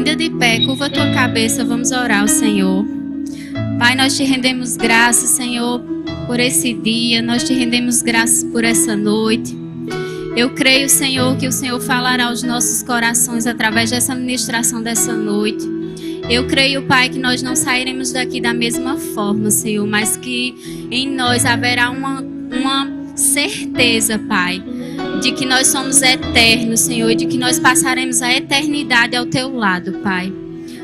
Ainda de pé, curva a tua cabeça, vamos orar ao Senhor. Pai, nós te rendemos graças, Senhor, por esse dia. Nós te rendemos graças por essa noite. Eu creio, Senhor, que o Senhor falará aos nossos corações através dessa ministração dessa noite. Eu creio, Pai, que nós não sairemos daqui da mesma forma, Senhor, mas que em nós haverá uma certeza, Pai, de que nós somos eternos, Senhor, e de que nós passaremos a eternidade ao Teu lado, Pai.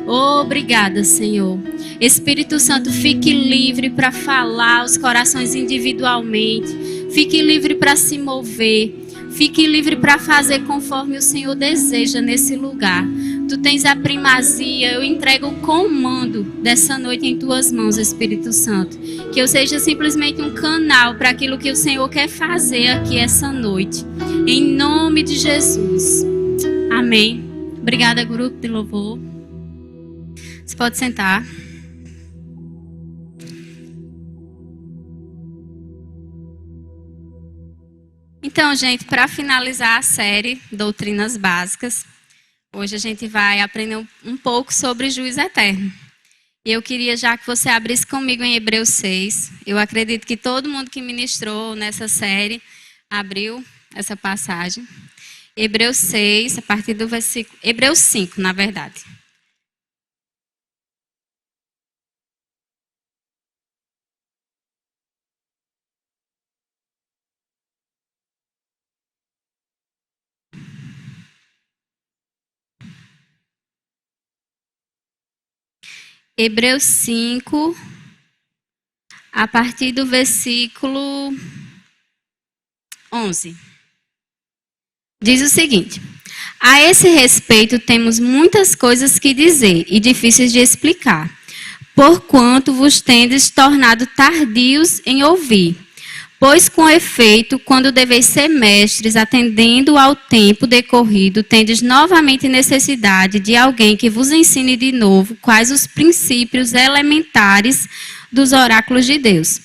Obrigada, Senhor. Espírito Santo, fique livre para falar aos corações individualmente. Fique livre para se mover. Fique livre para fazer conforme o Senhor deseja nesse lugar. Tu tens a primazia, eu entrego o comando dessa noite em Tuas mãos, Espírito Santo. Que eu seja simplesmente um canal para aquilo que o Senhor quer fazer aqui essa noite. Em nome de Jesus. Amém. Obrigada, grupo de louvor. Você pode sentar. Então, gente, para finalizar a série Doutrinas Básicas, hoje a gente vai aprender um pouco sobre juízo eterno. E eu queria já que você abrisse comigo em Hebreus 6. Eu acredito que todo mundo que ministrou nessa série abriu essa passagem. Hebreus 6, a partir do versículo... Hebreus 5, na verdade. Hebreus 5, a partir do versículo 11. Diz o seguinte: a esse respeito temos muitas coisas que dizer e difíceis de explicar, porquanto vos tendes tornado tardios em ouvir. Pois, com efeito, quando deveis ser mestres, atendendo ao tempo decorrido, tendes novamente necessidade de alguém que vos ensine de novo quais os princípios elementares dos oráculos de Deus.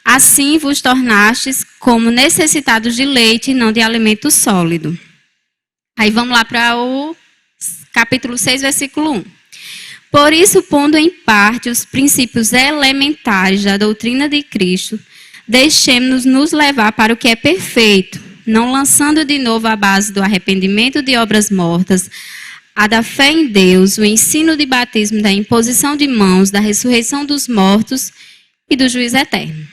Assim vos tornastes como necessitados de leite e não de alimento sólido. Aí vamos lá para o capítulo 6, versículo 1. Por isso, pondo em parte os princípios elementares da doutrina de Cristo, deixemos-nos nos levar para o que é perfeito, não lançando de novo a base do arrependimento de obras mortas, a da fé em Deus, o ensino de batismo, da imposição de mãos, da ressurreição dos mortos e do juízo eterno.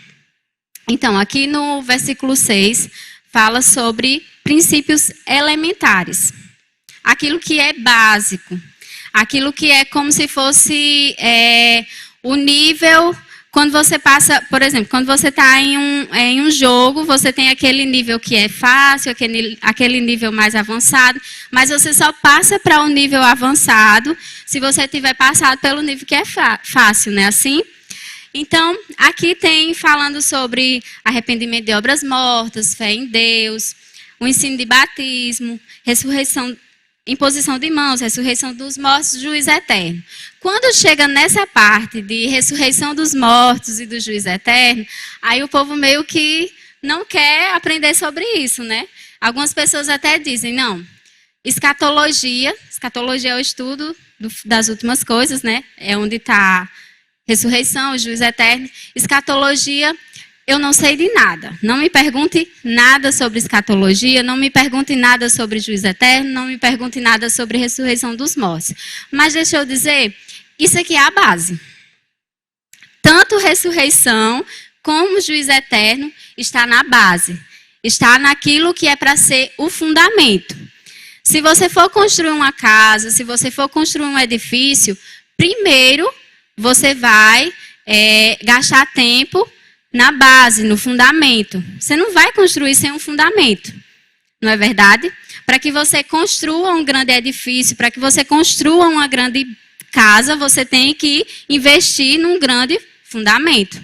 Então, aqui no versículo 6, fala sobre princípios elementares. Aquilo que é básico, aquilo que é como se fosse o nível... Quando você passa, por exemplo, quando você está em um jogo, você tem aquele nível que é fácil, aquele nível mais avançado, mas você só passa para o nível avançado se você tiver passado pelo nível que é fácil, não é assim? Então, aqui tem falando sobre arrependimento de obras mortas, fé em Deus, o ensino de batismo, ressurreição, imposição de mãos, ressurreição dos mortos, juízo eterno. Quando chega nessa parte de ressurreição dos mortos e do juízo eterno, aí o povo meio que não quer aprender sobre isso, né? Algumas pessoas até dizem, não, escatologia é o estudo das últimas coisas, né? É onde está ressurreição, o juízo eterno. Escatologia, eu não sei de nada. Não me pergunte nada sobre escatologia, não me pergunte nada sobre juízo eterno, não me pergunte nada sobre ressurreição dos mortos. Mas deixa eu dizer, isso aqui é a base. Tanto ressurreição como juízo eterno está na base. Está naquilo que é para ser o fundamento. Se você for construir uma casa, se você for construir um edifício, primeiro você vai gastar tempo na base, no fundamento. Você não vai construir sem um fundamento. Não é verdade? Para que você construa um grande edifício, para que você construa uma grande casa, você tem que investir num grande fundamento.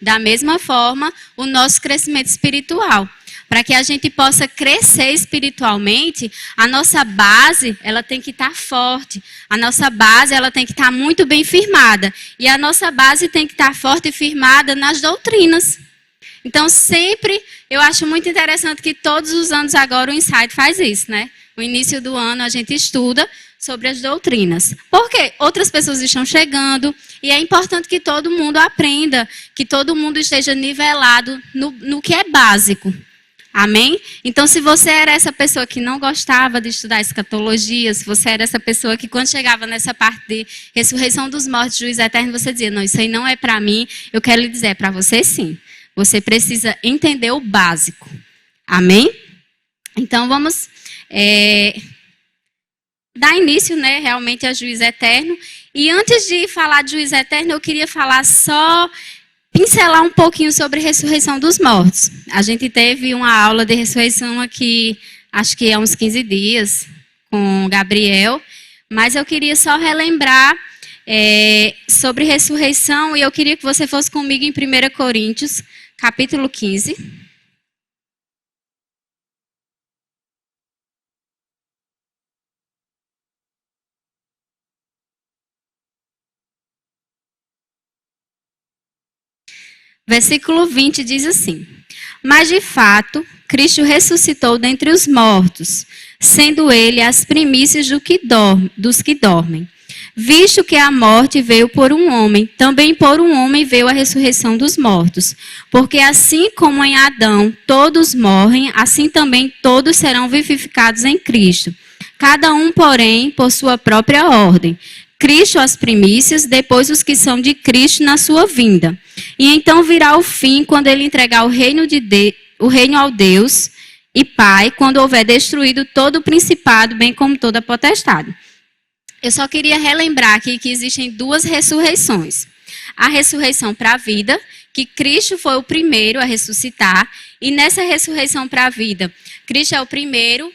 Da mesma forma, o nosso crescimento espiritual. Para que a gente possa crescer espiritualmente, a nossa base, ela tem que estar forte. A nossa base, ela tem que estar muito bem firmada. E a nossa base tem que estar forte e firmada nas doutrinas. Então, sempre, eu acho muito interessante que todos os anos agora o Insight faz isso, né? No início do ano a gente estuda sobre as doutrinas. Porque outras pessoas estão chegando e é importante que todo mundo aprenda, que todo mundo esteja nivelado no que é básico. Amém? Então, se você era essa pessoa que não gostava de estudar escatologia, se você era essa pessoa que quando chegava nessa parte de ressurreição dos mortos, juízo eterno, você dizia, não, isso aí não é para mim, eu quero lhe dizer, é para você sim. Você precisa entender o básico. Amém? Então, vamos dar início, né, realmente a juízo eterno. E antes de falar de juízo eterno, eu queria falar pincelar um pouquinho sobre a ressurreição dos mortos. A gente teve uma aula de ressurreição aqui, acho que há uns 15 dias, com o Gabriel, mas eu queria só relembrar sobre ressurreição, e eu queria que você fosse comigo em 1 Coríntios, capítulo 15. Versículo 20 diz assim: mas de fato, Cristo ressuscitou dentre os mortos, sendo ele as primícias dos que dormem. Visto que a morte veio por um homem, também por um homem veio a ressurreição dos mortos. Porque assim como em Adão todos morrem, assim também todos serão vivificados em Cristo. Cada um, porém, por sua própria ordem. Cristo as primícias, depois os que são de Cristo na sua vinda. E então virá o fim, quando ele entregar o reino ao Deus e Pai, quando houver destruído todo o principado, bem como toda a potestade. Eu só queria relembrar aqui que existem duas ressurreições. A ressurreição para a vida, que Cristo foi o primeiro a ressuscitar, e nessa ressurreição para a vida, Cristo é o primeiro.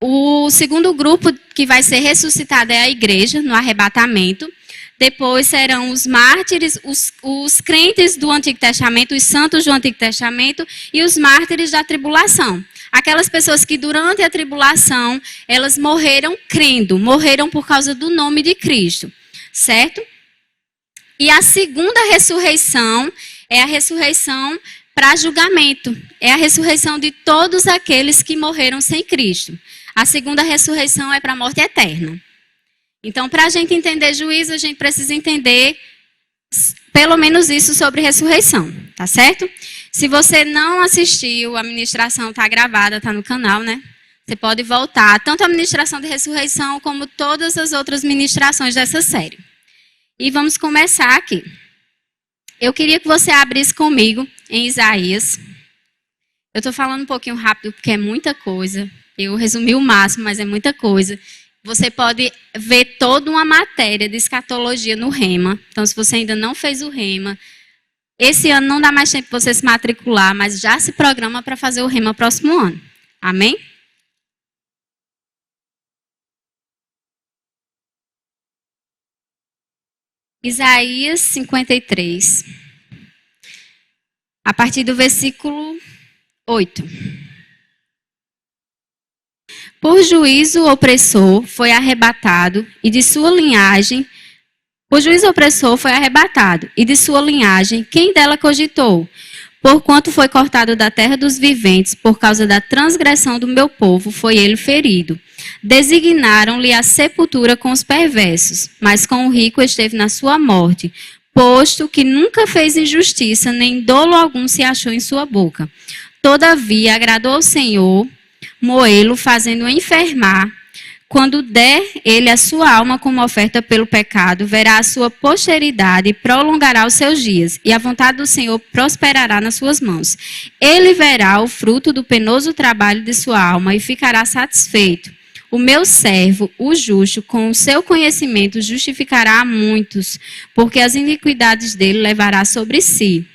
O segundo grupo que vai ser ressuscitado é a igreja, no arrebatamento. Depois serão os mártires, os crentes do Antigo Testamento, os santos do Antigo Testamento e os mártires da tribulação. Aquelas pessoas que durante a tribulação, elas morreram crendo, morreram por causa do nome de Cristo, certo? E a segunda ressurreição é a ressurreição para julgamento. É a ressurreição de todos aqueles que morreram sem Cristo. A segunda ressurreição é para a morte eterna. Então, para a gente entender juízo, a gente precisa entender pelo menos isso sobre ressurreição, tá certo? Se você não assistiu, a ministração está gravada, está no canal, né? Você pode voltar, tanto a ministração de ressurreição como todas as outras ministrações dessa série. E vamos começar aqui. Eu queria que você abrisse comigo em Isaías. Eu estou falando um pouquinho rápido porque é muita coisa. Eu resumi o máximo, mas é muita coisa. Você pode ver toda uma matéria de escatologia no Rema. Então, se você ainda não fez o Rema, esse ano não dá mais tempo para você se matricular, mas já se programa para fazer o Rema próximo ano. Amém? Isaías 53. A partir do versículo 8. Por juízo opressor foi arrebatado, e de sua linhagem, quem dela cogitou? Porquanto foi cortado da terra dos viventes, por causa da transgressão do meu povo, foi ele ferido. Designaram-lhe a sepultura com os perversos, mas com o rico esteve na sua morte, posto que nunca fez injustiça, nem dolo algum se achou em sua boca. Todavia agradou ao Senhor moê-lo, fazendo-o enfermar. Quando der ele a sua alma como oferta pelo pecado, verá a sua posteridade e prolongará os seus dias, e a vontade do Senhor prosperará nas suas mãos. Ele verá o fruto do penoso trabalho de sua alma e ficará satisfeito. O meu servo, o justo, com o seu conhecimento justificará a muitos, porque as iniquidades dele levará sobre si.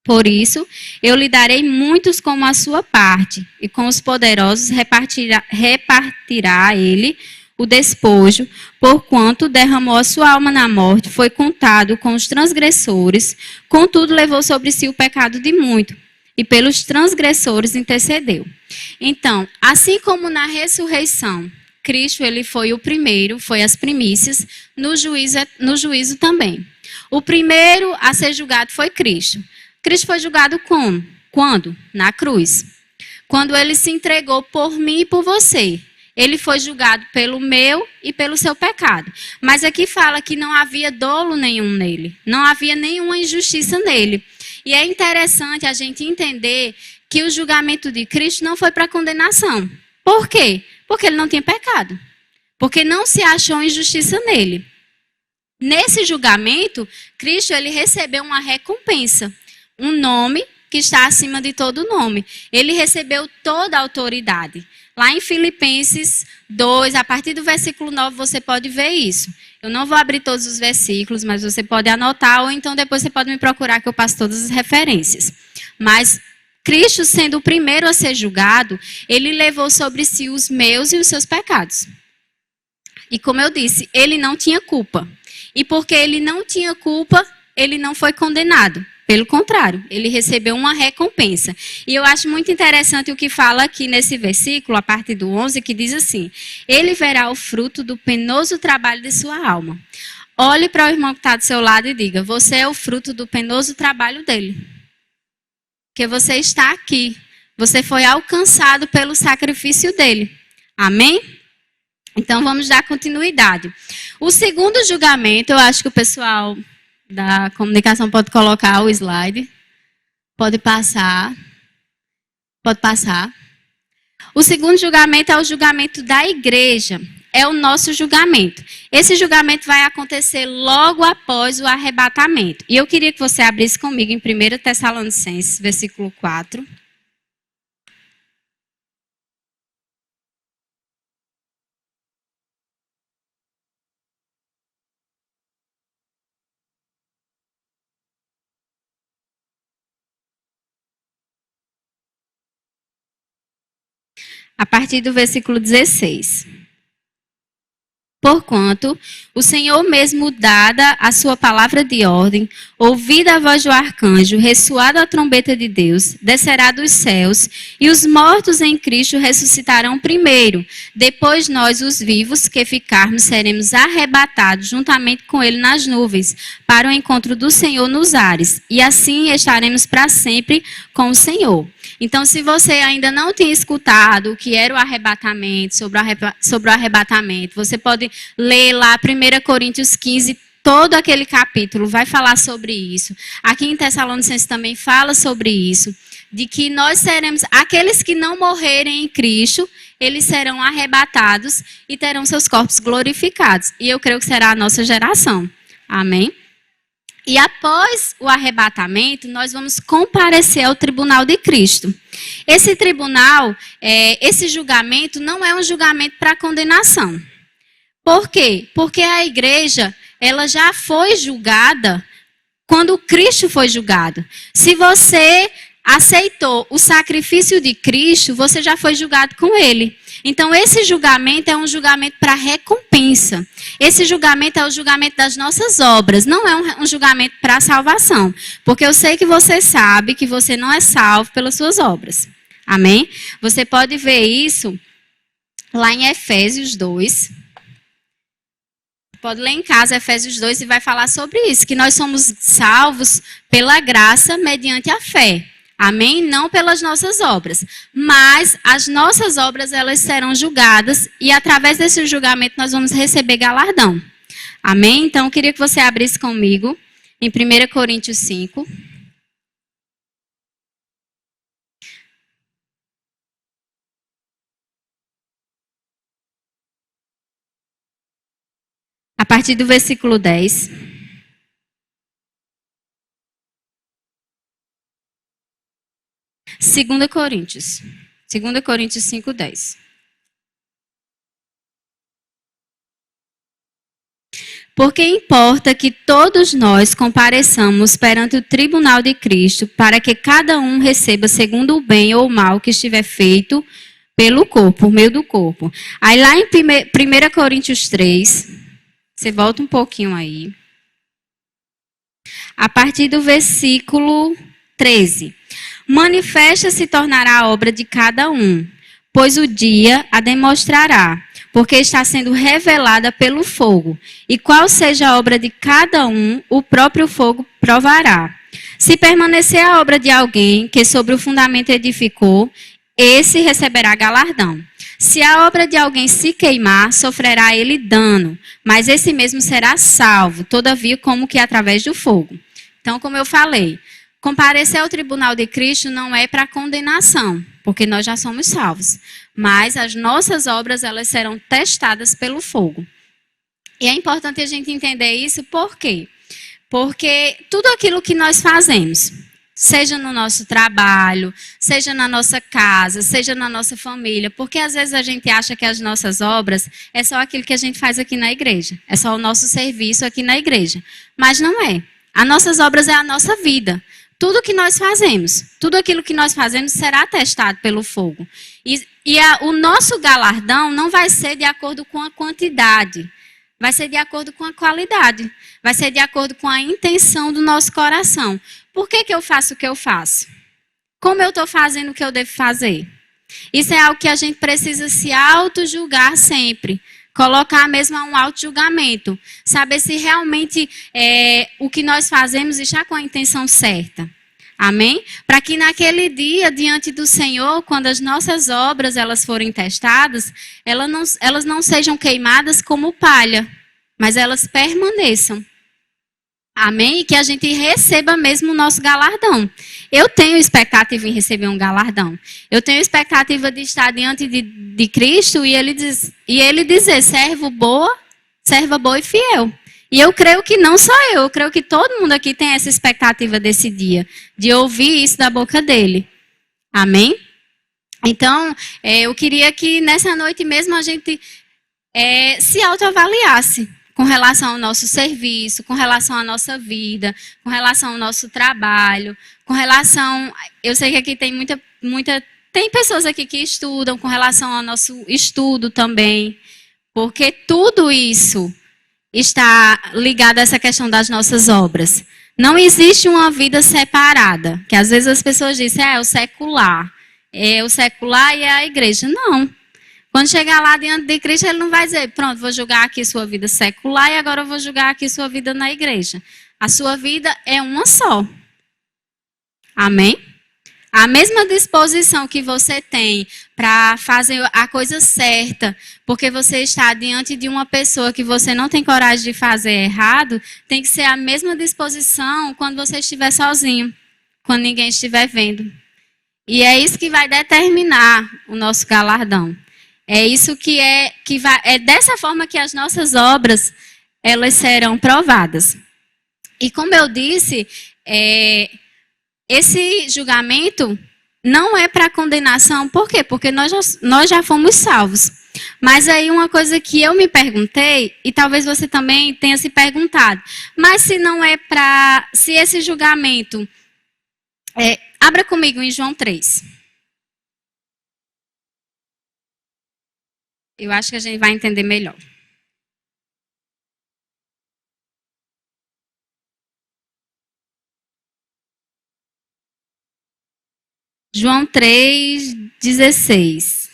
Por isso, eu lhe darei muitos como a sua parte, e com os poderosos repartirá ele o despojo, porquanto derramou a sua alma na morte, foi contado com os transgressores, contudo levou sobre si o pecado de muito, e pelos transgressores intercedeu. Então, assim como na ressurreição, Cristo ele foi o primeiro, foi as primícias, no juízo também. O primeiro a ser julgado foi Cristo. Cristo foi julgado como? Quando? Na cruz. Quando ele se entregou por mim e por você. Ele foi julgado pelo meu e pelo seu pecado. Mas aqui fala que não havia dolo nenhum nele. Não havia nenhuma injustiça nele. E é interessante a gente entender que o julgamento de Cristo não foi para condenação. Por quê? Porque ele não tinha pecado. Porque não se achou injustiça nele. Nesse julgamento, Cristo ele recebeu uma recompensa. Um nome que está acima de todo nome. Ele recebeu toda a autoridade. Lá em Filipenses 2, a partir do versículo 9, você pode ver isso. Eu não vou abrir todos os versículos, mas você pode anotar, ou então depois você pode me procurar que eu passo todas as referências. Mas Cristo, sendo o primeiro a ser julgado, ele levou sobre si os meus e os seus pecados. E como eu disse, ele não tinha culpa. E porque ele não tinha culpa, ele não foi condenado. Pelo contrário, ele recebeu uma recompensa. E eu acho muito interessante o que fala aqui nesse versículo, a partir do 11, que diz assim: ele verá o fruto do penoso trabalho de sua alma. Olhe para o irmão que está do seu lado e diga: você é o fruto do penoso trabalho dele. Porque você está aqui. Você foi alcançado pelo sacrifício dele. Amém? Então vamos dar continuidade. O segundo julgamento, eu acho que o pessoal da comunicação pode colocar o slide. Pode passar. Pode passar. O segundo julgamento é o julgamento da igreja. É o nosso julgamento. Esse julgamento vai acontecer logo após o arrebatamento. E eu queria que você abrisse comigo em 1 Tessalonicenses, versículo 4. A partir do versículo 16. Porquanto, o Senhor mesmo, dada a sua palavra de ordem, ouvida a voz do arcanjo, ressoada a trombeta de Deus, descerá dos céus, e os mortos em Cristo ressuscitarão primeiro. Depois nós, os vivos, que ficarmos, seremos arrebatados juntamente com ele nas nuvens, para o encontro do Senhor nos ares. E assim estaremos para sempre com o Senhor. Então, se você ainda não tinha escutado o que era o arrebatamento, sobre o arrebatamento, você pode ler lá 1 Coríntios 15, todo aquele capítulo vai falar sobre isso. Aqui em Tessalonicenses também fala sobre isso, de que nós seremos, aqueles que não morrerem em Cristo, eles serão arrebatados e terão seus corpos glorificados. E eu creio que será a nossa geração. Amém? E após o arrebatamento, nós vamos comparecer ao tribunal de Cristo. Esse tribunal, esse julgamento não é um julgamento para condenação. Por quê? Porque a igreja, ela já foi julgada quando Cristo foi julgado. Se você aceitou o sacrifício de Cristo, você já foi julgado com ele. Então, esse julgamento é um julgamento para recompensa. Esse julgamento é o julgamento das nossas obras, não é um julgamento para salvação. Porque eu sei que você sabe que você não é salvo pelas suas obras. Amém? Você pode ver isso lá em Efésios 2. Pode ler em casa Efésios 2 e vai falar sobre isso, que nós somos salvos pela graça mediante a fé. Amém? Não pelas nossas obras. Mas as nossas obras, elas serão julgadas e através desse julgamento nós vamos receber galardão. Amém? Então, eu queria que você abrisse comigo em 1 Coríntios 5. A partir do versículo 10. Segunda Coríntios 5:10. Porque importa que todos nós compareçamos perante o tribunal de Cristo, para que cada um receba segundo o bem ou o mal que estiver feito pelo corpo, por meio do corpo. Aí lá em 1 Coríntios 3, você volta um pouquinho aí. A partir do versículo 13. Manifesta se tornará a obra de cada um, pois o dia a demonstrará, porque está sendo revelada pelo fogo. E qual seja a obra de cada um, o próprio fogo provará. Se permanecer a obra de alguém que sobre o fundamento edificou, esse receberá galardão. Se a obra de alguém se queimar, sofrerá ele dano, mas esse mesmo será salvo, todavia como que através do fogo. Então, como eu falei, comparecer ao tribunal de Cristo não é para condenação, porque nós já somos salvos. Mas as nossas obras, elas serão testadas pelo fogo. E é importante a gente entender isso, por quê? Porque tudo aquilo que nós fazemos, seja no nosso trabalho, seja na nossa casa, seja na nossa família, porque às vezes a gente acha que as nossas obras é só aquilo que a gente faz aqui na igreja, é só o nosso serviço aqui na igreja. Mas não é. As nossas obras é a nossa vida. Tudo que nós fazemos, tudo aquilo que nós fazemos será testado pelo fogo. O nosso galardão não vai ser de acordo com a quantidade, vai ser de acordo com a qualidade, vai ser de acordo com a intenção do nosso coração. Por que eu faço o que eu faço? Como eu estou fazendo o que eu devo fazer? Isso é algo que a gente precisa se auto-julgar sempre. Colocar mesmo a um auto-julgamento. Saber se realmente o que nós fazemos está com a intenção certa. Amém? Para que naquele dia, diante do Senhor, quando as nossas obras elas forem testadas, elas não sejam queimadas como palha, mas elas permaneçam. Amém? E que a gente receba mesmo o nosso galardão. Eu tenho expectativa em receber um galardão. Eu tenho expectativa de estar diante de Cristo e ele dizer, serva boa e fiel. E eu creio que não só eu creio que todo mundo aqui tem essa expectativa desse dia, de ouvir isso da boca dele. Amém? Então, eu queria que nessa noite mesmo a gente se autoavaliasse com relação ao nosso serviço, com relação à nossa vida, com relação ao nosso trabalho, com relação... Eu sei que aqui tem tem pessoas aqui que estudam, com relação ao nosso estudo também, porque tudo isso está ligado a essa questão das nossas obras. Não existe uma vida separada, que às vezes as pessoas dizem, é o secular e é a igreja. Não. Quando chegar lá diante de Cristo, ele não vai dizer, pronto, vou julgar aqui sua vida secular e agora eu vou julgar aqui sua vida na igreja. A sua vida é uma só. Amém? A mesma disposição que você tem para fazer a coisa certa, porque você está diante de uma pessoa que você não tem coragem de fazer errado, tem que ser a mesma disposição quando você estiver sozinho, quando ninguém estiver vendo. E é isso que vai determinar o nosso galardão. É isso é dessa forma que as nossas obras elas serão provadas. E como eu disse, esse julgamento não é para condenação. Por quê? Porque nós já fomos salvos. Mas aí uma coisa que eu me perguntei, e talvez você também tenha se perguntado, mas se não é para... Se esse julgamento... abra comigo em João 3. Eu acho que a gente vai entender melhor. João 3:16.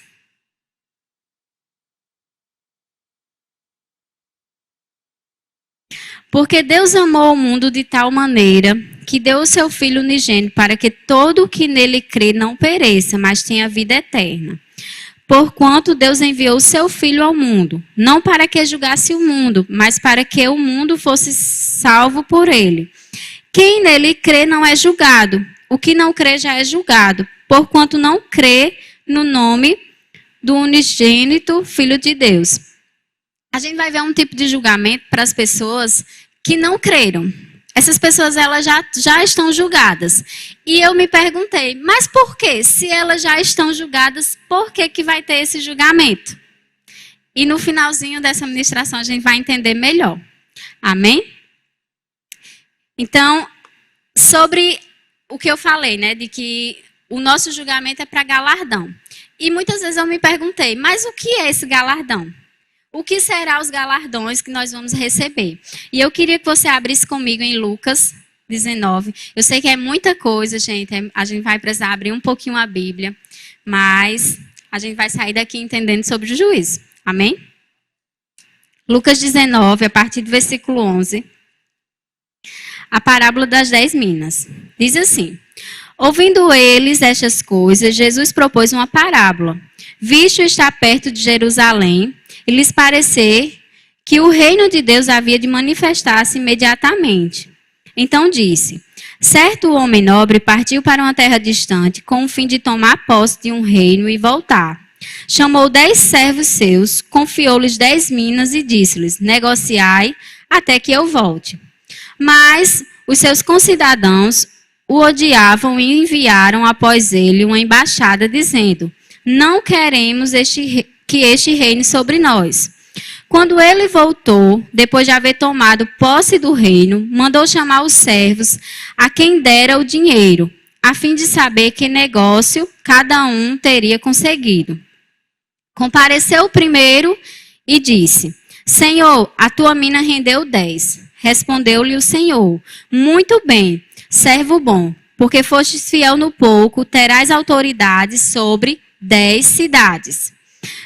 Porque Deus amou o mundo de tal maneira que deu o seu Filho unigênito para que todo o que nele crê não pereça, mas tenha vida eterna. Porquanto Deus enviou o seu Filho ao mundo, não para que julgasse o mundo, mas para que o mundo fosse salvo por ele. Quem nele crê não é julgado, o que não crê já é julgado, porquanto não crê no nome do unigênito Filho de Deus. A gente vai ver um tipo de julgamento para as pessoas que não creram. Essas pessoas elas já estão julgadas. E eu me perguntei, mas por quê? Se elas já estão julgadas, por que vai ter esse julgamento? E no finalzinho dessa ministração a gente vai entender melhor. Amém? Então, sobre o que eu falei, né? De que o nosso julgamento é para galardão. E muitas vezes eu me perguntei, mas o que é esse galardão? O que serão os galardões que nós vamos receber? E eu queria que você abrisse comigo em Lucas 19. Eu sei que é muita coisa, gente. A gente vai precisar abrir um pouquinho a Bíblia. Mas a gente vai sair daqui entendendo sobre o juízo. Amém? Lucas 19, a partir do versículo 11. A parábola das 10 minas. Diz assim: Ouvindo eles estas coisas, Jesus propôs uma parábola. Visto estar perto de Jerusalém, e lhes parecer que o reino de Deus havia de manifestar-se imediatamente. Então disse: certo homem nobre partiu para uma terra distante, com o fim de tomar posse de um reino e voltar. Chamou 10 servos seus, confiou-lhes 10 minas e disse-lhes: negociai até que eu volte. Mas os seus concidadãos o odiavam e enviaram após ele uma embaixada dizendo: não queremos que este reine sobre nós. Quando ele voltou, depois de haver tomado posse do reino, mandou chamar os servos a quem dera o dinheiro, a fim de saber que negócio cada um teria conseguido. Compareceu o primeiro e disse: Senhor, a tua mina rendeu 10. Respondeu-lhe o Senhor: muito bem, servo bom, porque fostes fiel no pouco, terás autoridade sobre 10 cidades.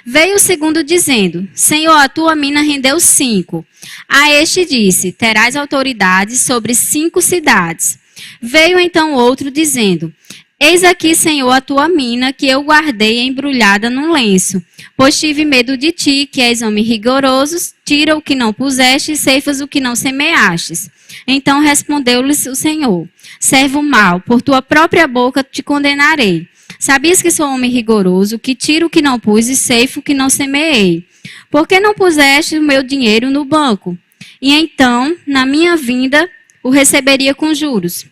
Veio o segundo dizendo: Senhor, a tua mina rendeu 5. A este disse: terás autoridade sobre 5 cidades. Veio então outro dizendo: eis aqui, Senhor, a tua mina, que eu guardei embrulhada num lenço. Pois tive medo de ti, que és homem rigoroso, tira o que não puseste e ceifas o que não semeastes. Então respondeu-lhes o Senhor: servo mau, por tua própria boca te condenarei. Sabias que sou homem rigoroso, que tiro o que não pus e ceifo o que não semeei? Por que não puseste o meu dinheiro no banco? E então, na minha vinda, o receberia com juros.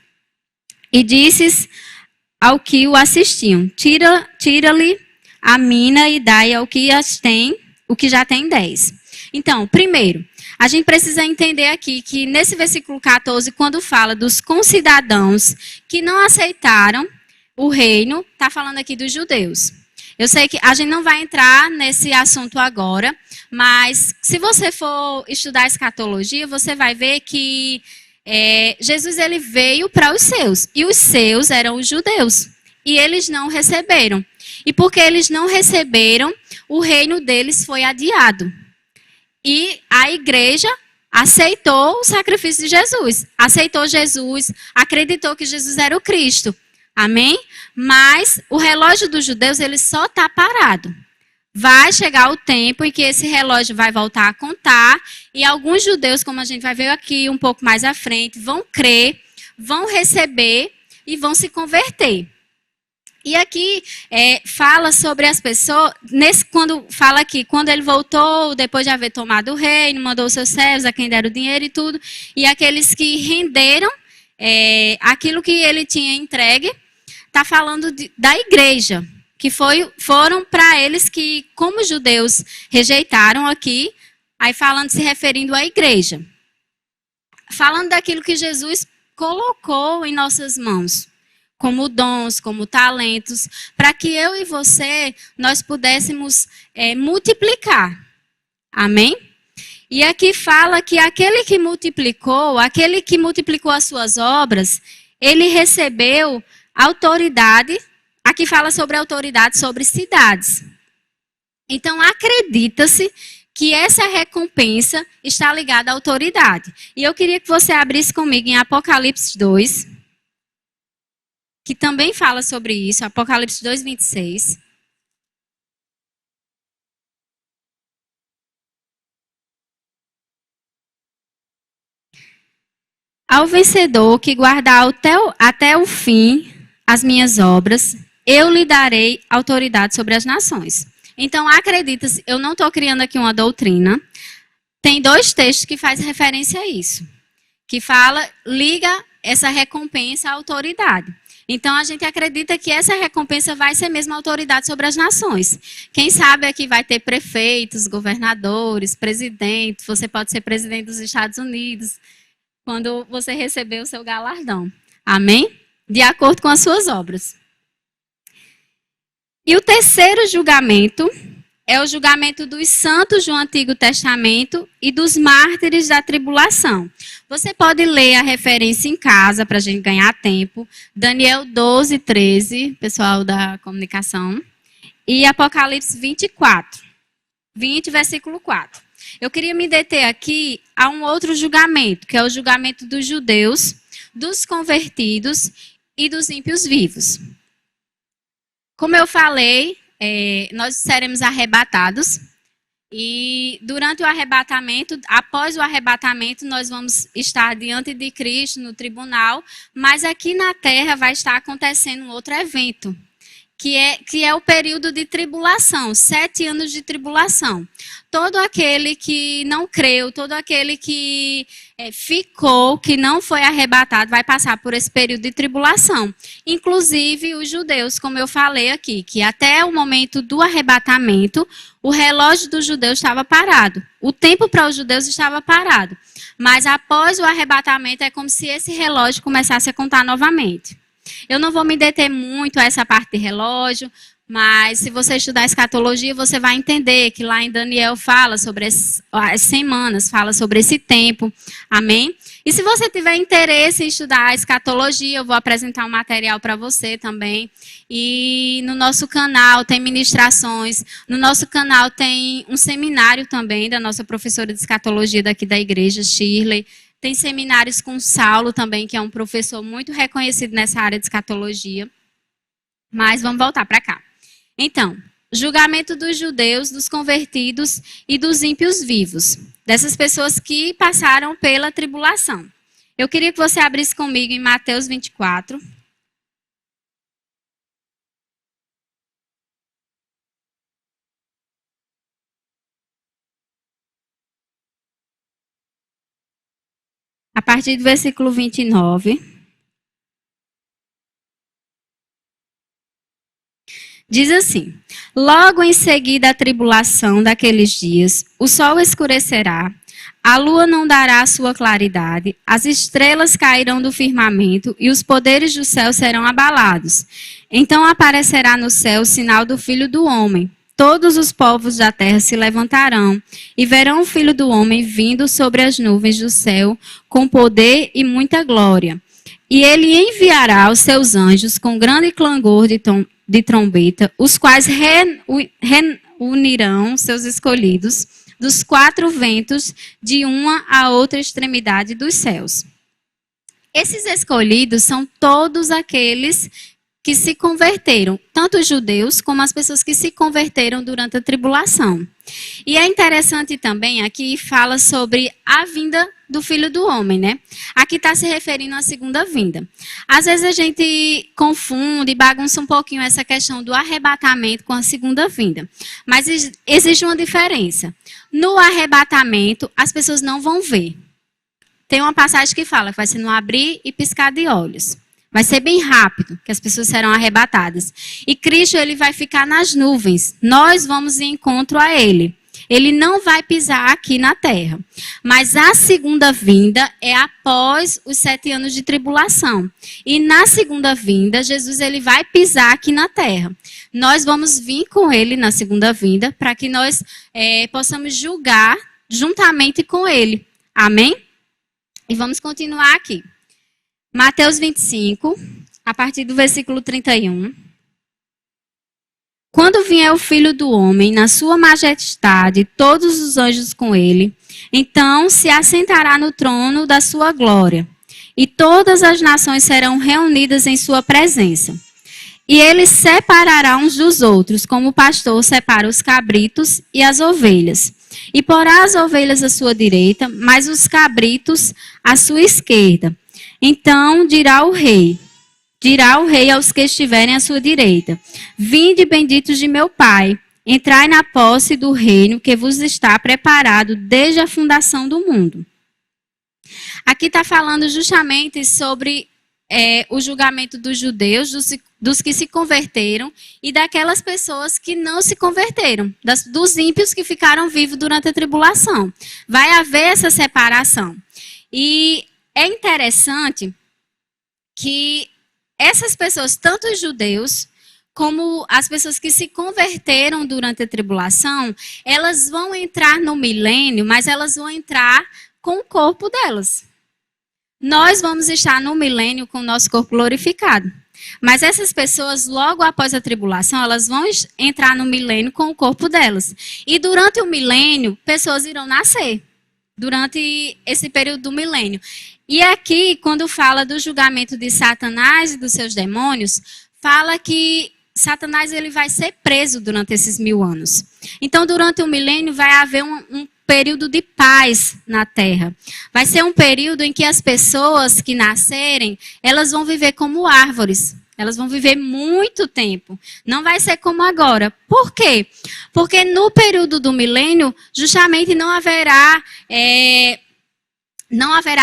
E disses ao que o assistiam: tira-lhe a mina e dai ao que o que já tem 10. Então, primeiro, a gente precisa entender aqui que nesse versículo 14, quando fala dos concidadãos que não aceitaram o reino, está falando aqui dos judeus. Eu sei que a gente não vai entrar nesse assunto agora, mas se você for estudar escatologia, você vai ver que Jesus ele veio para os seus, e os seus eram os judeus, e eles não receberam. E porque eles não receberam, o reino deles foi adiado. E a igreja aceitou o sacrifício de Jesus, aceitou Jesus, acreditou que Jesus era o Cristo. Amém? Mas o relógio dos judeus, ele só está parado. Vai chegar o tempo em que esse relógio vai voltar a contar e alguns judeus, como a gente vai ver aqui um pouco mais à frente, vão crer, vão receber e vão se converter. E aqui fala sobre as pessoas, quando fala aqui, quando ele voltou, depois de haver tomado o reino, mandou seus servos a quem deram o dinheiro e tudo, e aqueles que renderam aquilo que ele tinha entregue, está falando da igreja, que foram para eles que, como judeus, rejeitaram aqui, aí se referindo à igreja. Falando daquilo que Jesus colocou em nossas mãos, como dons, como talentos, para que eu e você, nós pudéssemos multiplicar. Amém? E aqui fala que aquele que multiplicou as suas obras, ele recebeu autoridade. Aqui fala sobre autoridade sobre cidades. Então, acredita-se que essa recompensa está ligada à autoridade. E eu queria que você abrisse comigo em Apocalipse 2, que também fala sobre isso, Apocalipse 2, 26. Ao vencedor que guardar até o fim as minhas obras, eu lhe darei autoridade sobre as nações. Então, acredita-se, eu não estou criando aqui uma doutrina. Tem 2 textos que fazem referência a isso. Que liga essa recompensa à autoridade. Então, a gente acredita que essa recompensa vai ser mesmo autoridade sobre as nações. Quem sabe aqui vai ter prefeitos, governadores, presidentes. Você pode ser presidente dos Estados Unidos quando você receber o seu galardão. Amém? De acordo com as suas obras. E o terceiro julgamento é o julgamento dos santos do Antigo Testamento e dos mártires da tribulação. Você pode ler a referência em casa para a gente ganhar tempo. Daniel 12, 13, pessoal da comunicação. E Apocalipse 24, 20, versículo 4. Eu queria me deter aqui a um outro julgamento, que é o julgamento dos judeus, dos convertidos e dos ímpios vivos. Como eu falei, nós seremos arrebatados. E durante o arrebatamento, após o arrebatamento, nós vamos estar diante de Cristo no tribunal, mas aqui na terra vai estar acontecendo um outro evento, que é o período de tribulação, 7 anos de tribulação. Todo aquele que não creu, todo aquele que ficou, que não foi arrebatado, vai passar por esse período de tribulação. Inclusive os judeus, como eu falei aqui, que até o momento do arrebatamento, o relógio dos judeus estava parado. O tempo para os judeus estava parado. Mas após o arrebatamento, é como se esse relógio começasse a contar novamente. Eu não vou me deter muito a essa parte de relógio, mas se você estudar escatologia, você vai entender que lá em Daniel fala sobre as semanas, fala sobre esse tempo. Amém? E se você tiver interesse em estudar a escatologia, eu vou apresentar um material para você também. E no nosso canal tem ministrações, no nosso canal tem um seminário também da nossa professora de escatologia daqui da igreja, Shirley. Tem seminários com Saulo também, que é um professor muito reconhecido nessa área de escatologia. Mas vamos voltar para cá. Então, julgamento dos judeus, dos convertidos e dos ímpios vivos. Dessas pessoas que passaram pela tribulação. Eu queria que você abrisse comigo em Mateus 24. A partir do versículo 29. Diz assim: logo em seguida a tribulação daqueles dias, o sol escurecerá, a lua não dará a sua claridade, as estrelas cairão do firmamento e os poderes do céu serão abalados. Então aparecerá no céu o sinal do Filho do Homem. Todos os povos da terra se levantarão e verão o Filho do Homem vindo sobre as nuvens do céu com poder e muita glória. E ele enviará os seus anjos com grande clangor de trombeta, os quais reunirão seus escolhidos dos 4 ventos de uma a outra extremidade dos céus. Esses escolhidos são todos aqueles que se converteram, tanto os judeus como as pessoas que se converteram durante a tribulação. E é interessante também, aqui fala sobre a vinda do Filho do Homem, né? Aqui está se referindo à segunda vinda. Às vezes a gente confunde, bagunça um pouquinho essa questão do arrebatamento com a segunda vinda. Mas existe uma diferença. No arrebatamento, as pessoas não vão ver. Tem uma passagem que fala que vai ser no abrir e piscar de olhos. Vai ser bem rápido, que as pessoas serão arrebatadas. E Cristo, ele vai ficar nas nuvens. Nós vamos em encontro a ele. Ele não vai pisar aqui na terra. Mas a segunda vinda é após os 7 anos de tribulação. E na segunda vinda, Jesus, ele vai pisar aqui na terra. Nós vamos vir com ele na segunda vinda, para que nós possamos julgar juntamente com ele. Amém? E vamos continuar aqui. Mateus 25, a partir do versículo 31. Quando vier o Filho do Homem, na sua majestade, todos os anjos com ele, então se assentará no trono da sua glória, e todas as nações serão reunidas em sua presença. E ele separará uns dos outros, como o pastor separa os cabritos e as ovelhas. E porá as ovelhas à sua direita, mas os cabritos à sua esquerda. Então dirá o rei aos que estiverem à sua direita: vinde, benditos de meu Pai, entrai na posse do reino que vos está preparado desde a fundação do mundo. Aqui está falando justamente sobre o julgamento dos judeus, dos que se converteram e daquelas pessoas que não se converteram, dos ímpios que ficaram vivos durante a tribulação. Vai haver essa separação. E é interessante que essas pessoas, tanto os judeus como as pessoas que se converteram durante a tribulação, elas vão entrar no milênio, mas elas vão entrar com o corpo delas. Nós vamos estar no milênio com o nosso corpo glorificado. Mas essas pessoas, logo após a tribulação, elas vão entrar no milênio com o corpo delas. E durante o milênio, pessoas irão nascer. durante esse período do milênio. E aqui, quando fala do julgamento de Satanás e dos seus demônios, fala que Satanás ele vai ser preso durante esses 1000 anos. Então, durante o milênio, vai haver um período de paz na Terra. Vai ser um período em que as pessoas que nascerem, elas vão viver como árvores. Elas vão viver muito tempo. Não vai ser como agora. Por quê? Porque no período do milênio, justamente não haverá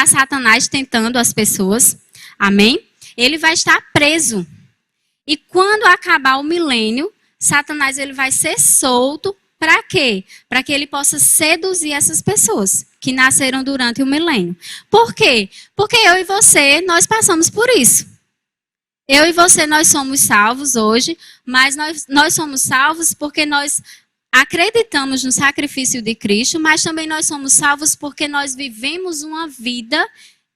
Satanás tentando as pessoas. Amém? Ele vai estar preso. E quando acabar o milênio, Satanás ele vai ser solto. Para quê? Para que ele possa seduzir essas pessoas que nasceram durante o milênio. Por quê? Porque eu e você, nós passamos por isso. Eu e você, nós somos salvos hoje, mas nós somos salvos porque nós acreditamos no sacrifício de Cristo, mas também nós somos salvos porque nós vivemos uma vida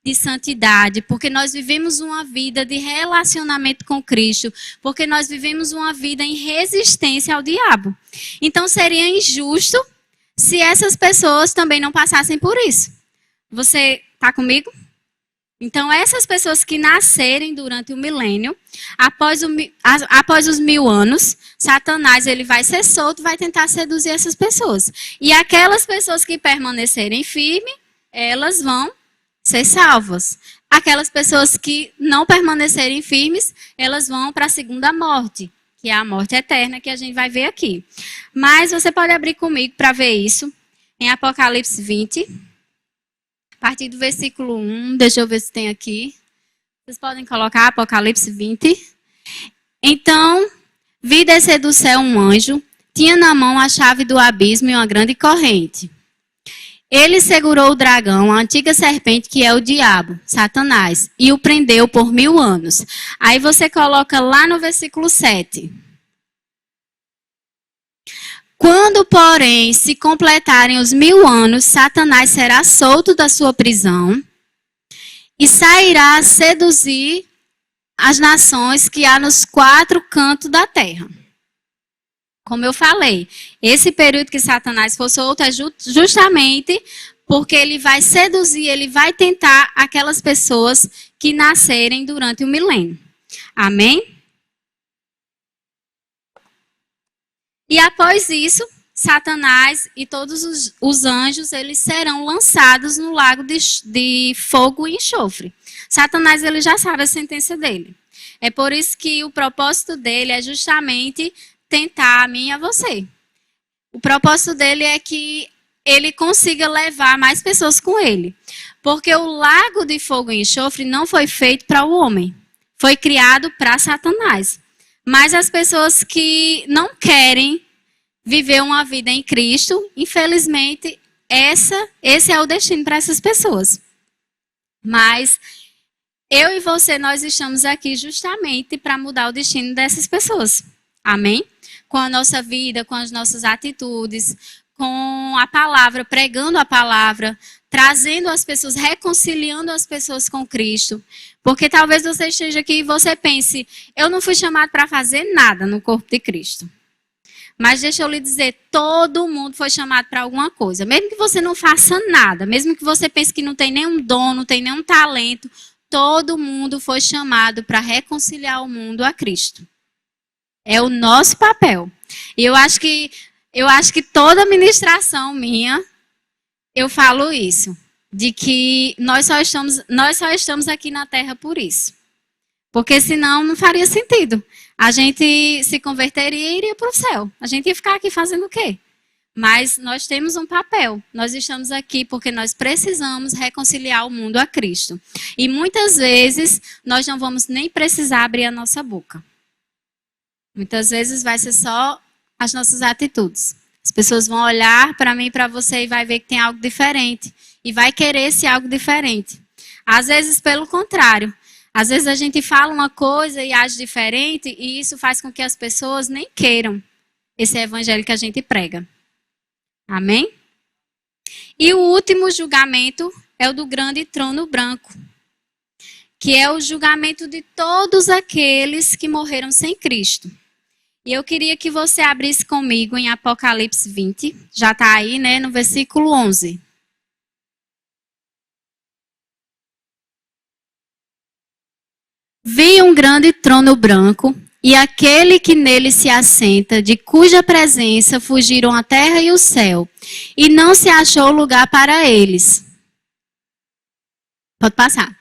de santidade, porque nós vivemos uma vida de relacionamento com Cristo, porque nós vivemos uma vida em resistência ao diabo. Então seria injusto se essas pessoas também não passassem por isso. Você está comigo? Então essas pessoas que nascerem durante o milênio, após os 1000 anos, Satanás ele vai ser solto, vai tentar seduzir essas pessoas. E aquelas pessoas que permanecerem firmes, elas vão ser salvas. Aquelas pessoas que não permanecerem firmes, elas vão para a segunda morte, que é a morte eterna, que a gente vai ver aqui. Mas você pode abrir comigo para ver isso, em Apocalipse 20, a partir do versículo 1, deixa eu ver se tem aqui. Vocês podem colocar Apocalipse 20. Então, vi descer do céu um anjo, tinha na mão a chave do abismo e uma grande corrente. Ele segurou o dragão, a antiga serpente, que é o diabo, Satanás, e o prendeu por 1000 anos. Aí você coloca lá no versículo 7. Quando, porém, se completarem os 1000 anos, Satanás será solto da sua prisão e sairá a seduzir as nações que há nos 4 cantos da terra. Como eu falei, esse período que Satanás for solto é justamente porque ele vai seduzir, ele vai tentar aquelas pessoas que nascerem durante o milênio. Amém? E após isso, Satanás e todos os anjos, eles serão lançados no lago de fogo e enxofre. Satanás, ele já sabe a sentença dele. É por isso que o propósito dele é justamente tentar a mim e a você. O propósito dele é que ele consiga levar mais pessoas com ele. Porque o lago de fogo e enxofre não foi feito para o homem. Foi criado para Satanás. Mas as pessoas que não querem viver uma vida em Cristo, infelizmente, esse é o destino para essas pessoas. Mas eu e você, nós estamos aqui justamente para mudar o destino dessas pessoas. Amém? Com a nossa vida, com as nossas atitudes, com a palavra, pregando a palavra, trazendo as pessoas, reconciliando as pessoas com Cristo. Porque talvez você esteja aqui e você pense, eu não fui chamado para fazer nada no corpo de Cristo. Mas deixa eu lhe dizer, todo mundo foi chamado para alguma coisa. Mesmo que você não faça nada, mesmo que você pense que não tem nenhum dom, não tem nenhum talento, todo mundo foi chamado para reconciliar o mundo a Cristo. É o nosso papel. E eu acho que toda ministração minha, eu falo isso. De que nós só estamos aqui na terra por isso. Porque senão não faria sentido. A gente se converteria e iria para o céu. A gente ia ficar aqui fazendo o quê? Mas nós temos um papel. Nós estamos aqui porque nós precisamos reconciliar o mundo a Cristo. E muitas vezes nós não vamos nem precisar abrir a nossa boca. Muitas vezes vai ser só as nossas atitudes. As pessoas vão olhar para mim e para você e vai ver que tem algo diferente. E vai querer esse algo diferente. Às vezes, pelo contrário. Às vezes a gente fala uma coisa e age diferente e isso faz com que as pessoas nem queiram esse evangelho que a gente prega. Amém? E o último julgamento é o do grande trono branco, que é o julgamento de todos aqueles que morreram sem Cristo. E eu queria que você abrisse comigo em Apocalipse 20, já está aí, né, no versículo 11. Vi um grande trono branco e aquele que nele se assenta, de cuja presença fugiram a terra e o céu, e não se achou lugar para eles. Pode passar.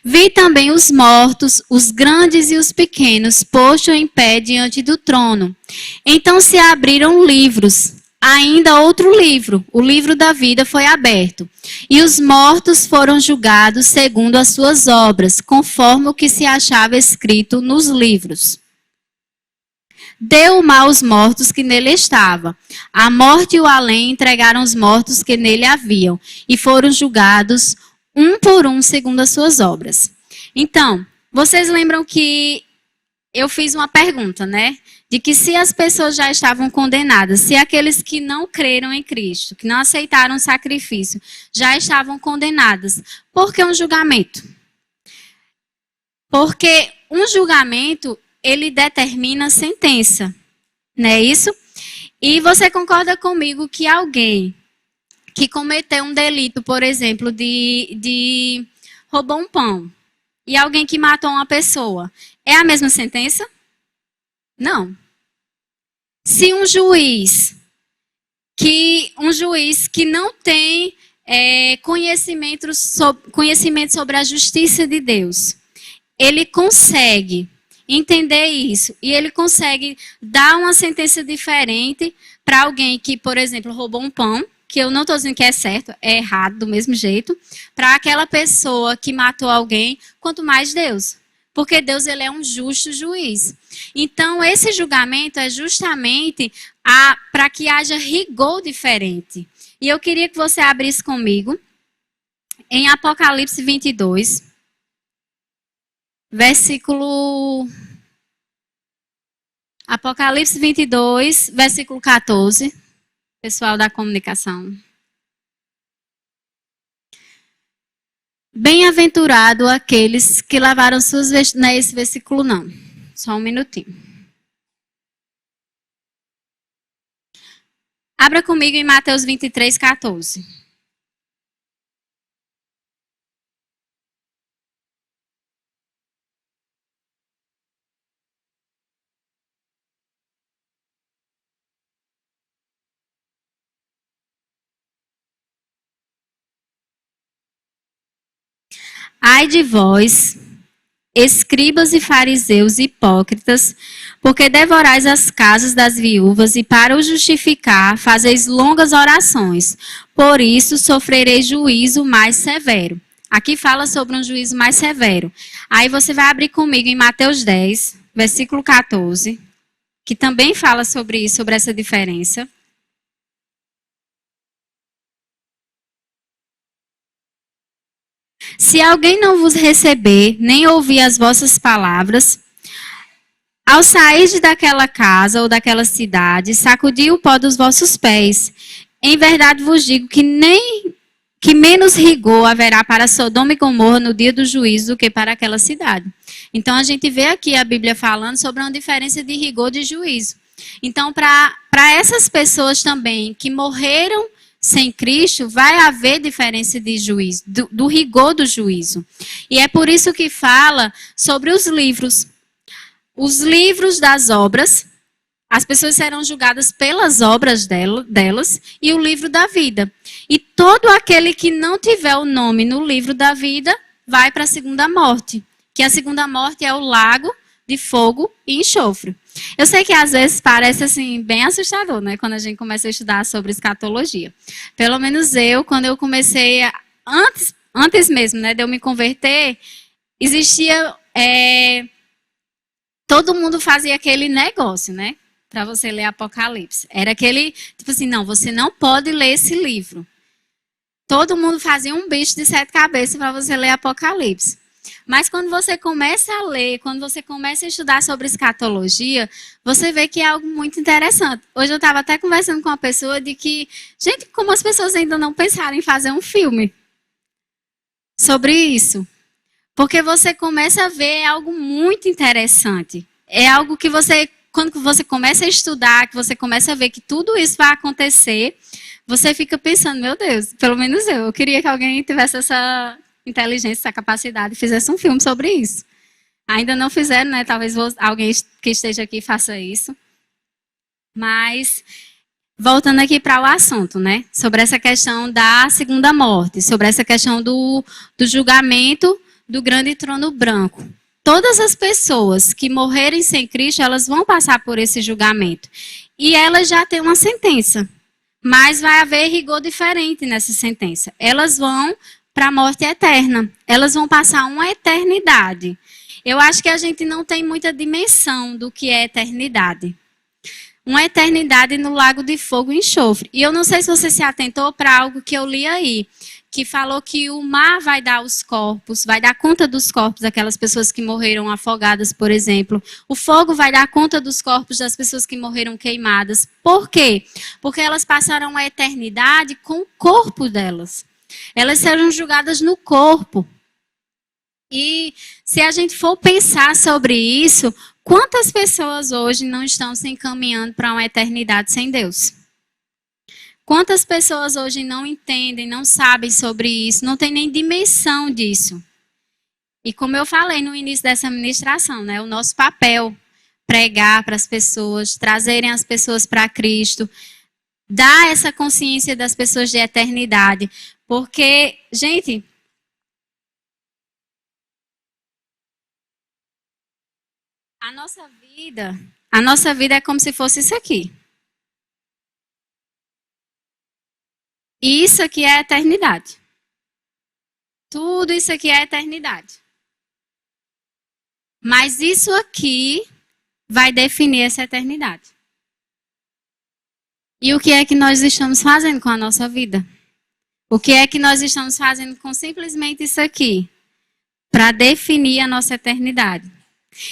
Vi também os mortos, os grandes e os pequenos, postos em pé diante do trono. Então se abriram livros. Ainda outro livro, o livro da vida, foi aberto. E os mortos foram julgados segundo as suas obras, conforme o que se achava escrito nos livros. Deu o mal aos mortos que nele estavam. A morte e o além entregaram os mortos que nele haviam, e foram julgados um por um segundo as suas obras. Então, vocês lembram que eu fiz uma pergunta, né? De que se as pessoas já estavam condenadas, se aqueles que não creram em Cristo, que não aceitaram o sacrifício, já estavam condenadas, por que um julgamento? Porque um julgamento, ele determina a sentença, não é isso? E você concorda comigo que alguém que cometeu um delito, por exemplo, de roubou um pão, e alguém que matou uma pessoa, é a mesma sentença? Não. Se um juiz que não tem conhecimento sobre a justiça de Deus, ele consegue entender isso e ele consegue dar uma sentença diferente para alguém que, por exemplo, roubou um pão, que eu não estou dizendo que é certo, é errado do mesmo jeito, para aquela pessoa que matou alguém, quanto mais Deus. Porque Deus, ele é um justo juiz. Então, esse julgamento é justamente para que haja rigor diferente. E eu queria que você abrisse comigo em Apocalipse 22, versículo... Apocalipse 22, versículo 14. Pessoal da comunicação. Bem-aventurado aqueles que lavaram suas vestiduras. Não é esse versículo, não. Só um minutinho. Abra comigo em Mateus 23, 14. Ai de vós, escribas e fariseus hipócritas, porque devorais as casas das viúvas e para o justificar fazeis longas orações. Por isso sofrereis juízo mais severo. Aqui fala sobre um juízo mais severo. Aí você vai abrir comigo em Mateus 10, versículo 14, que também fala sobre isso, sobre essa diferença. Se alguém não vos receber, nem ouvir as vossas palavras, ao sair daquela casa ou daquela cidade, sacudi o pó dos vossos pés. Em verdade vos digo que menos rigor haverá para Sodoma e Gomorra no dia do juízo do que para aquela cidade. Então a gente vê aqui a Bíblia falando sobre uma diferença de rigor de juízo. Então para essas pessoas também que morreram sem Cristo, vai haver diferença de juízo, do rigor do juízo. E é por isso que fala sobre os livros. Os livros das obras, as pessoas serão julgadas pelas obras delas, e o livro da vida. E todo aquele que não tiver o nome no livro da vida, vai para a segunda morte. Que a segunda morte é o lago de fogo e enxofre. Eu sei que às vezes parece assim bem assustador, né, quando a gente começa a estudar sobre escatologia. Pelo menos eu, quando eu comecei, antes mesmo, né, de eu me converter, existia, todo mundo fazia aquele negócio, né, para você ler Apocalipse. Era aquele, tipo assim, não, você não pode ler esse livro. Todo mundo fazia um bicho de 7 cabeças para você ler Apocalipse. Mas quando você começa a ler, quando você começa a estudar sobre escatologia, você vê que é algo muito interessante. Hoje eu estava até conversando com uma pessoa de que, gente, como as pessoas ainda não pensaram em fazer um filme sobre isso? Porque você começa a ver algo muito interessante. É algo que você, quando você começa a estudar, que você começa a ver que tudo isso vai acontecer, você fica pensando, meu Deus, pelo menos eu queria que alguém tivesse inteligência, essa capacidade, fizesse um filme sobre isso. Ainda não fizeram, né? Talvez alguém que esteja aqui faça isso. Mas, voltando aqui para o assunto, né? Sobre essa questão da segunda morte, sobre essa questão do julgamento do grande trono branco. Todas as pessoas que morrerem sem Cristo, elas vão passar por esse julgamento. E elas já têm uma sentença. Mas vai haver rigor diferente nessa sentença. Elas vão para a morte eterna. Elas vão passar uma eternidade. Eu acho que a gente não tem muita dimensão do que é eternidade. Uma eternidade no lago de fogo e enxofre. E eu não sei se você se atentou para algo que eu li aí, que falou que o mar vai dar os corpos, vai dar conta dos corpos daquelas pessoas que morreram afogadas, por exemplo. O fogo vai dar conta dos corpos das pessoas que morreram queimadas. Por quê? Porque elas passaram a eternidade com o corpo delas. Elas serão julgadas no corpo. E se a gente for pensar sobre isso, quantas pessoas hoje não estão se encaminhando para uma eternidade sem Deus? Quantas pessoas hoje não entendem, não sabem sobre isso, não têm nem dimensão disso? E como eu falei no início dessa ministração, né, o nosso papel, pregar para as pessoas, trazerem as pessoas para Cristo, dar essa consciência das pessoas de eternidade. Porque, gente, a nossa vida é como se fosse isso aqui. E isso aqui é a eternidade. Tudo isso aqui é a eternidade. Mas isso aqui vai definir essa eternidade. E o que é que nós estamos fazendo com a nossa vida? O que é que nós estamos fazendo com simplesmente isso aqui? Para definir a nossa eternidade.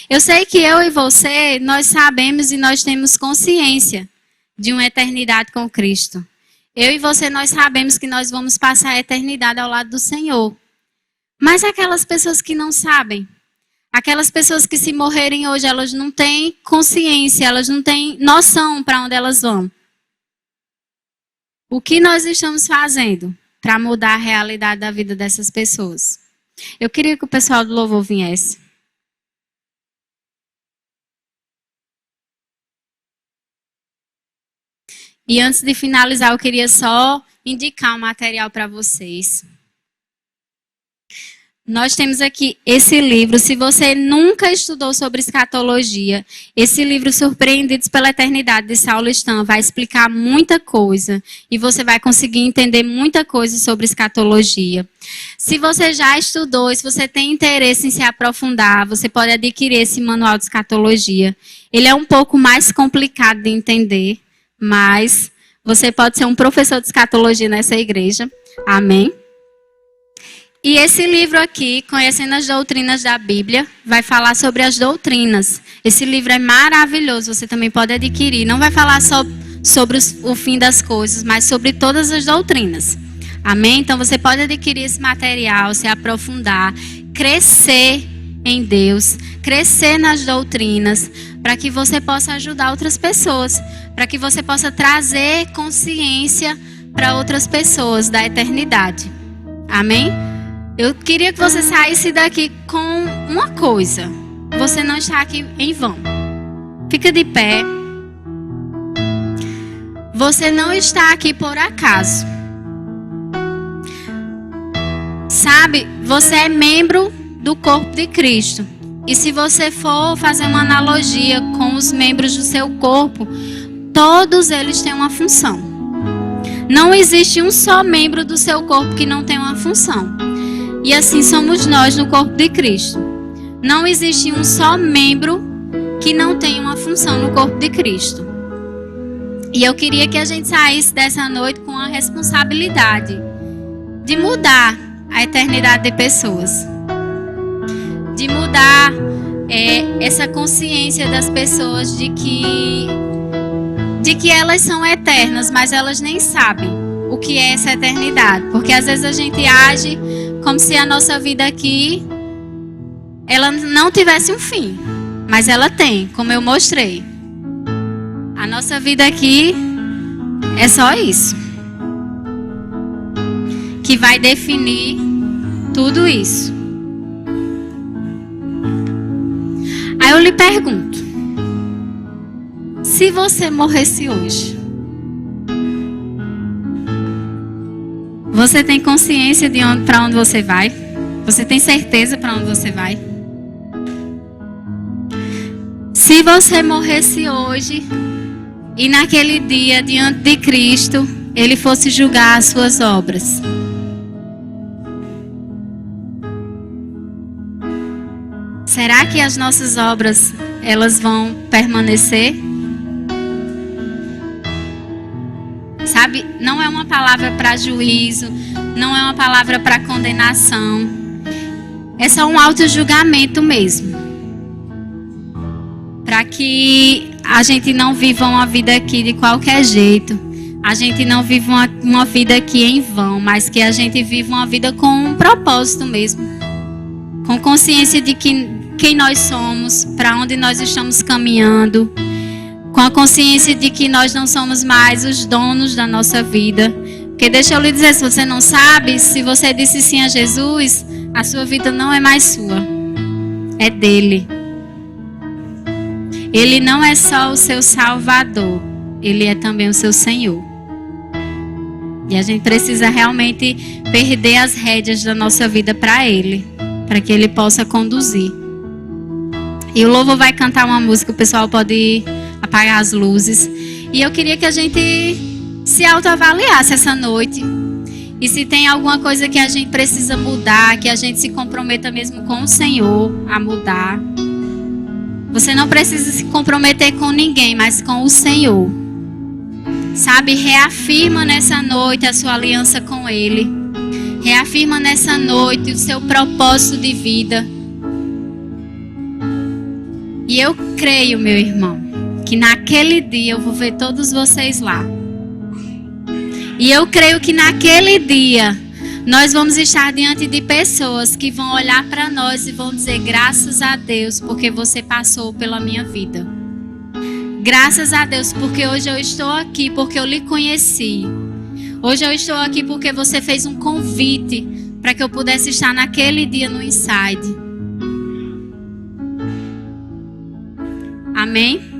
Eu sei que eu e você, nós sabemos e nós temos consciência de uma eternidade com Cristo. Eu e você, nós sabemos que nós vamos passar a eternidade ao lado do Senhor. Mas aquelas pessoas que não sabem, aquelas pessoas que se morrerem hoje, elas não têm consciência, elas não têm noção para onde elas vão. O que nós estamos fazendo para mudar a realidade da vida dessas pessoas? Eu queria que o pessoal do louvor viesse. E antes de finalizar, eu queria só indicar um material para vocês. Nós temos aqui esse livro. Se você nunca estudou sobre escatologia, esse livro Surpreendidos pela Eternidade, de Saulo Stan, vai explicar muita coisa. E você vai conseguir entender muita coisa sobre escatologia. Se você já estudou, se você tem interesse em se aprofundar, você pode adquirir esse manual de escatologia. Ele é um pouco mais complicado de entender, mas você pode ser um professor de escatologia nessa igreja. Amém? E esse livro aqui, Conhecendo as Doutrinas da Bíblia, vai falar sobre as doutrinas. Esse livro é maravilhoso, você também pode adquirir. Não vai falar só sobre o fim das coisas, mas sobre todas as doutrinas. Amém? Então você pode adquirir esse material, se aprofundar, crescer em Deus, crescer nas doutrinas, para que você possa ajudar outras pessoas, para que você possa trazer consciência para outras pessoas da eternidade. Amém? Eu queria que você saísse daqui com uma coisa. Você não está aqui em vão. Fica de pé. Você não está aqui por acaso. Sabe, você é membro do corpo de Cristo. E se você for fazer uma analogia com os membros do seu corpo, todos eles têm uma função. Não existe um só membro do seu corpo que não tem uma função. E assim somos nós no corpo de Cristo. Não existe um só membro que não tem uma função no corpo de Cristo. E eu queria que a gente saísse dessa noite com a responsabilidade de mudar a eternidade de pessoas. De mudar essa consciência das pessoas de que elas são eternas, mas elas nem sabem o que é essa eternidade. Porque às vezes a gente age como se a nossa vida aqui ela não tivesse um fim, mas ela tem, como eu mostrei. A nossa vida aqui é só isso, que vai definir tudo isso. Aí eu lhe pergunto, se você morresse hoje, você tem consciência de para onde você vai? Você tem certeza para onde você vai? Se você morresse hoje e naquele dia diante de Cristo, Ele fosse julgar as suas obras, será que as nossas obras, elas vão permanecer? Sabe, não é uma palavra para juízo, não é uma palavra para condenação. É só um auto-julgamento mesmo. Para que a gente não viva uma vida aqui de qualquer jeito. A gente não viva uma vida aqui em vão, mas que a gente viva uma vida com um propósito mesmo. Com consciência de quem nós somos, para onde nós estamos caminhando. Com a consciência de que nós não somos mais os donos da nossa vida. Porque deixa eu lhe dizer, se você não sabe, se você disse sim a Jesus, a sua vida não é mais sua. É dele. Ele não é só o seu Salvador. Ele é também o seu Senhor. E a gente precisa realmente perder as rédeas da nossa vida para Ele. Para que Ele possa conduzir. E o louvor vai cantar uma música, o pessoal pode apagar as luzes. E eu queria que a gente se autoavaliasse essa noite. E se tem alguma coisa que a gente precisa mudar, que a gente se comprometa mesmo com o Senhor a mudar. Você não precisa se comprometer com ninguém, mas com o Senhor. Sabe, reafirma nessa noite a sua aliança com Ele. Reafirma nessa noite o seu propósito de vida. E eu creio, meu irmão, que naquele dia eu vou ver todos vocês lá. E eu creio que naquele dia nós vamos estar diante de pessoas que vão olhar para nós e vão dizer: graças a Deus porque você passou pela minha vida. Graças a Deus porque hoje eu estou aqui porque eu lhe conheci. Hoje eu estou aqui porque você fez um convite para que eu pudesse estar naquele dia no Inside. Amém?